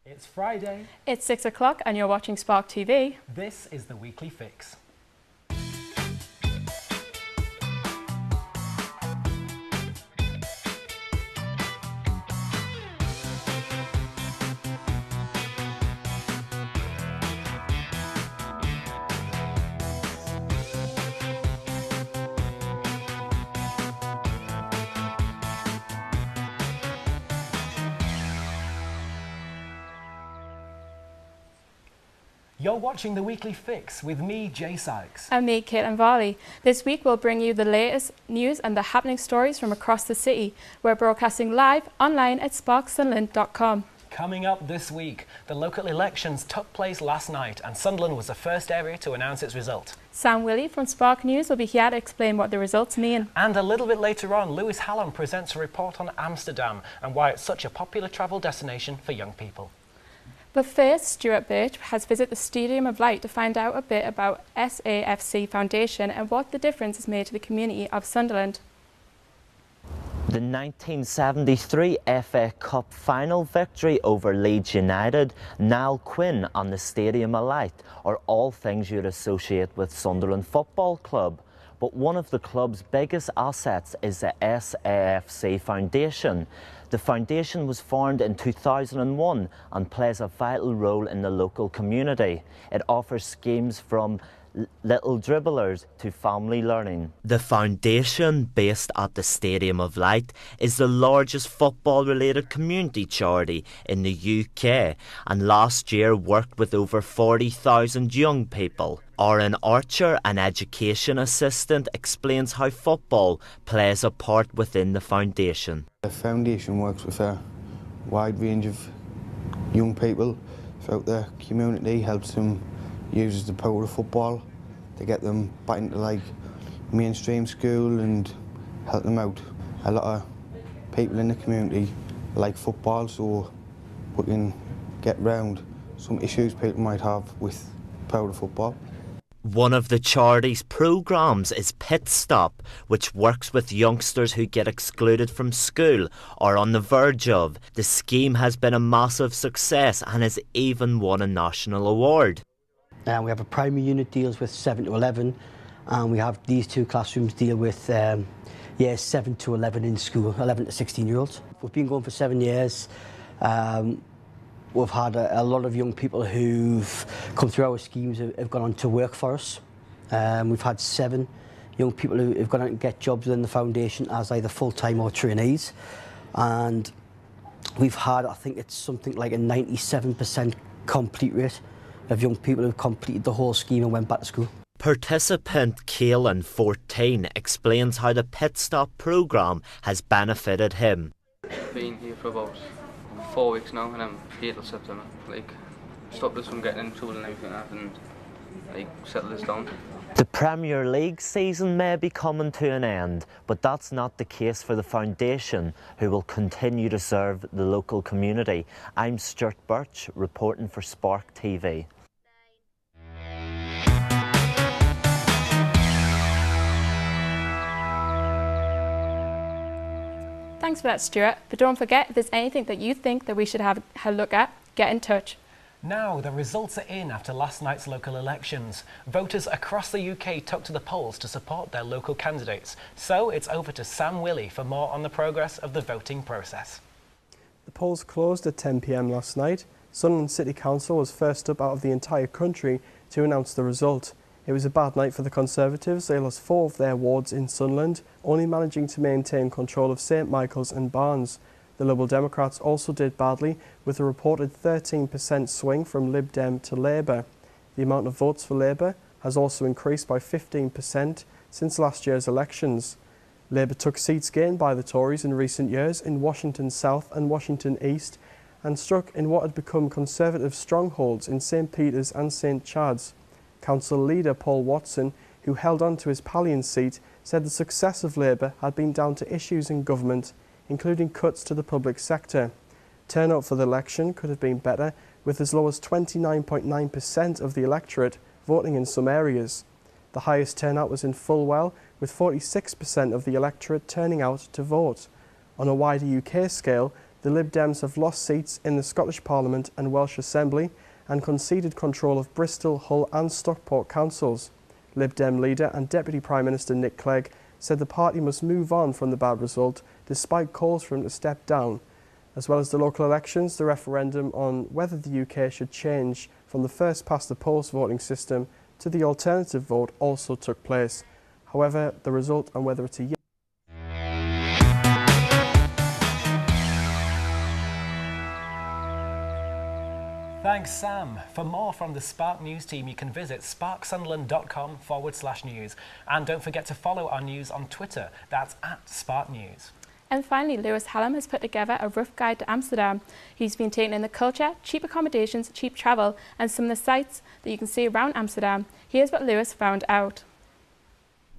It's Friday. It's 6 o'clock and you're watching Spark TV. This is the Weekly Fix. You're watching the Weekly Fix with me, Jay Sykes. And me, Kate and Varley. This week we'll bring you the latest news and the happening stories from across the city. We're broadcasting live online at sparksunderland.com. Coming up this week, the local elections took place last night and Sunderland was the first area to announce its result. Sam Willey from Spark News will be here to explain what the results mean. And a little bit later on, Lewis Hallam presents a report on Amsterdam and why it's such a popular travel destination for young people. But first, Stuart Birch has visited the Stadium of Light to find out a bit about SAFC Foundation and what the difference has made to the community of Sunderland. The 1973 FA Cup final victory over Leeds United, Niall Quinn on the Stadium of Light are all things you'd associate with Sunderland Football Club. But one of the club's biggest assets is the SAFC Foundation. The foundation was formed in 2001 and plays a vital role in the local community. It offers schemes from little dribblers to family learning. The foundation, based at the Stadium of Light, is the largest football-related community charity in the UK and last year worked with over 40,000 young people. Aaron Archer, an education assistant, explains how football plays a part within the foundation. The foundation works with a wide range of young people throughout the community, helps them use the power of football to get them back into mainstream school and help them out. A lot of people in the community like football, so we can get round some issues people might have with power of football. One of the charity's programmes is Pit Stop, which works with youngsters who get excluded from school or on the verge of. The scheme has been a massive success and has even won a national award. We have a primary unit deals with 7 to 11 and we have these two classrooms deal with years 7 to 11 in school, 11 to 16-year-olds. We've been going for 7 years. We've had a lot of young people who've come through our schemes have gone on to work for us. We've had 7 young people who have gone on to get jobs within the foundation as either full-time or trainees. And we've had, I think it's something like a 97% complete rate of young people who've completed the whole scheme and went back to school. Participant Kaelan, 14, explains how the Pit Stop programme has benefited him. I've been here for about 4 weeks now and I'm here till September. Stopped us from getting in trouble and everything like that and settled us down. The Premier League season may be coming to an end, but that's not the case for the foundation, who will continue to serve the local community. I'm Stuart Birch, reporting for Spark TV. Thanks for that, Stuart. But don't forget, if there's anything that you think that we should have a look at, get in touch. Now, the results are in after last night's local elections. Voters across the UK took to the polls to support their local candidates. So it's over to Sam Willey for more on the progress of the voting process. The polls closed at 10 p.m. last night. Sunderland City Council was first up out of the entire country to announce the result. It was a bad night for the Conservatives. They lost 4 of their wards in Sunderland, only managing to maintain control of St Michael's and Barnes. The Liberal Democrats also did badly, with a reported 13% swing from Lib Dem to Labour. The amount of votes for Labour has also increased by 15% since last year's elections. Labour took seats gained by the Tories in recent years in Washington South and Washington East and struck in what had become Conservative strongholds in St Peter's and St Chad's. Council leader Paul Watson, who held on to his Pallion seat, said the success of Labour had been down to issues in government, including cuts to the public sector. Turnout for the election could have been better, with as low as 29.9% of the electorate voting in some areas. The highest turnout was in Fulwell, with 46% of the electorate turning out to vote. On a wider UK scale, The Lib Dems have lost seats in the Scottish Parliament and Welsh Assembly and conceded control of Bristol, Hull and Stockport councils. Lib Dem leader and Deputy Prime Minister Nick Clegg said the party must move on from the bad result despite calls for him to step down. As well as the local elections, the referendum on whether the UK should change from the first-past-the-post voting system to the alternative vote also took place. However, the result on whether it's a yes. Thanks, Sam. For more from the Spark News team, you can visit sparksunderland.com/news. And don't forget to follow our news on Twitter. That's @SparkNews. And finally, Lewis Hallam has put together a rough guide to Amsterdam. He's been taking in the culture, cheap accommodations, cheap travel, and some of the sights that you can see around Amsterdam. Here's what Lewis found out.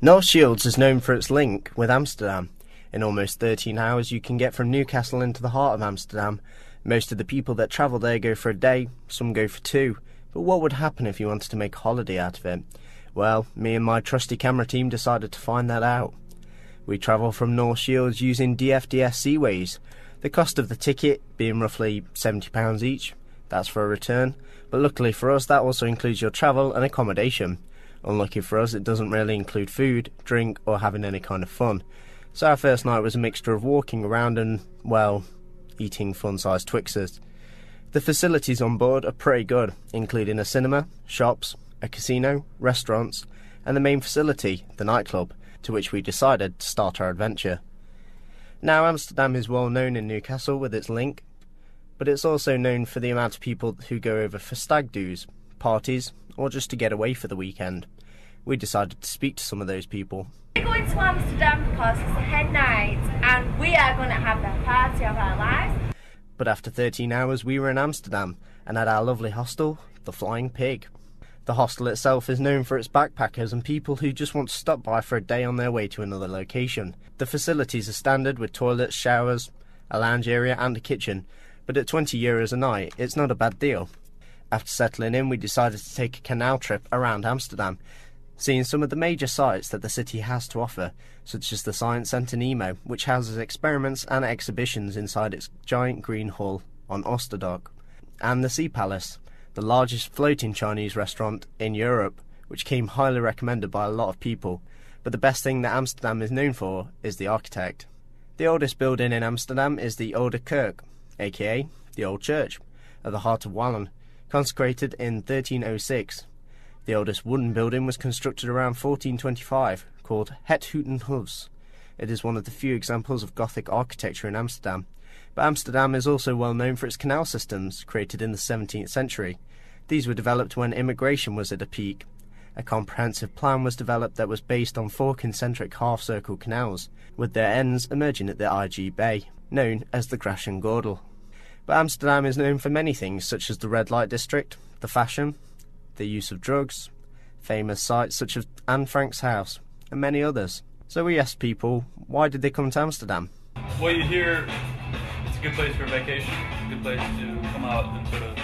North Shields is known for its link with Amsterdam. In almost 13 hours, you can get from Newcastle into the heart of Amsterdam. Most of the people that travel there go for a day, some go for 2. But what would happen if you wanted to make a holiday out of it? Well, me and my trusty camera team decided to find that out. We travel from North Shields using DFDS Seaways. The cost of the ticket being roughly £70 each. That's for a return. But luckily for us, that also includes your travel and accommodation. Unlucky for us, it doesn't really include food, drink or having any kind of fun. So our first night was a mixture of walking around and, well, eating fun-sized Twixers. The facilities on board are pretty good, including a cinema, shops, a casino, restaurants, and the main facility, the nightclub, to which we decided to start our adventure. Now, Amsterdam is well known in Newcastle with its link, but it's also known for the amount of people who go over for stag do's, parties, or just to get away for the weekend. We decided to speak to some of those people. We're going to Amsterdam because it's a hen night and we are going to have the party of our lives. But after 13 hours we were in Amsterdam and at our lovely hostel, the Flying Pig. The hostel itself is known for its backpackers and people who just want to stop by for a day on their way to another location. The facilities are standard with toilets, showers, a lounge area and a kitchen, but at €20 a night it's not a bad deal. After settling in we decided to take a canal trip around Amsterdam, seeing some of the major sites that the city has to offer, such as the Science Centre Nemo, which houses experiments and exhibitions inside its giant green hull on Oosterdok, and the Sea Palace, the largest floating Chinese restaurant in Europe, which came highly recommended by a lot of people. But the best thing that Amsterdam is known for is the architect. The oldest building in Amsterdam is the Oude Kerk, aka the Old Church, at the heart of Wallen, consecrated in 1306. The oldest wooden building was constructed around 1425, called Het Houtenhuis. It is one of the few examples of Gothic architecture in Amsterdam. But Amsterdam is also well known for its canal systems, created in the 17th century. These were developed when immigration was at a peak. A comprehensive plan was developed that was based on 4 concentric half-circle canals, with their ends emerging at the IG Bay, known as the Grachtengordel. But Amsterdam is known for many things, such as the red light district, the fashion, the use of drugs, famous sites such as Anne Frank's house, and many others. So we asked people, why did they come to Amsterdam? Well, you hear it's a good place for a vacation, a good place to come out and sort of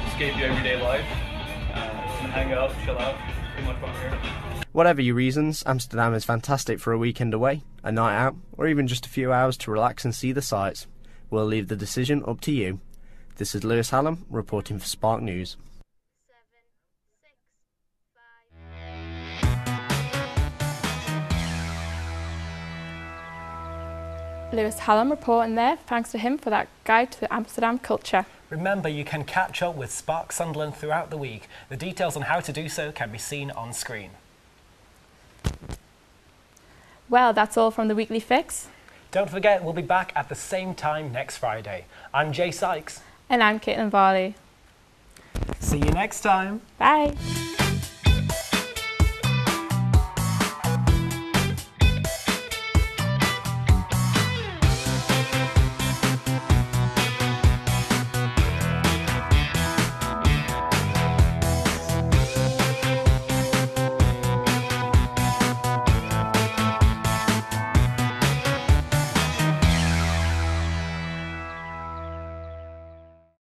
escape your everyday life, and hang out, chill out, pretty much fun here. Whatever your reasons, Amsterdam is fantastic for a weekend away, a night out, or even just a few hours to relax and see the sights. We'll leave the decision up to you. This is Lewis Hallam, reporting for Spark News. Lewis Hallam reporting there. Thanks to him for that guide to the Amsterdam culture. Remember, you can catch up with Spark Sunderland throughout the week. The details on how to do so can be seen on screen. Well, that's all from the Weekly Fix. Don't forget, we'll be back at the same time next Friday. I'm Jay Sykes. And I'm Caitlin Varley. See you next time. Bye.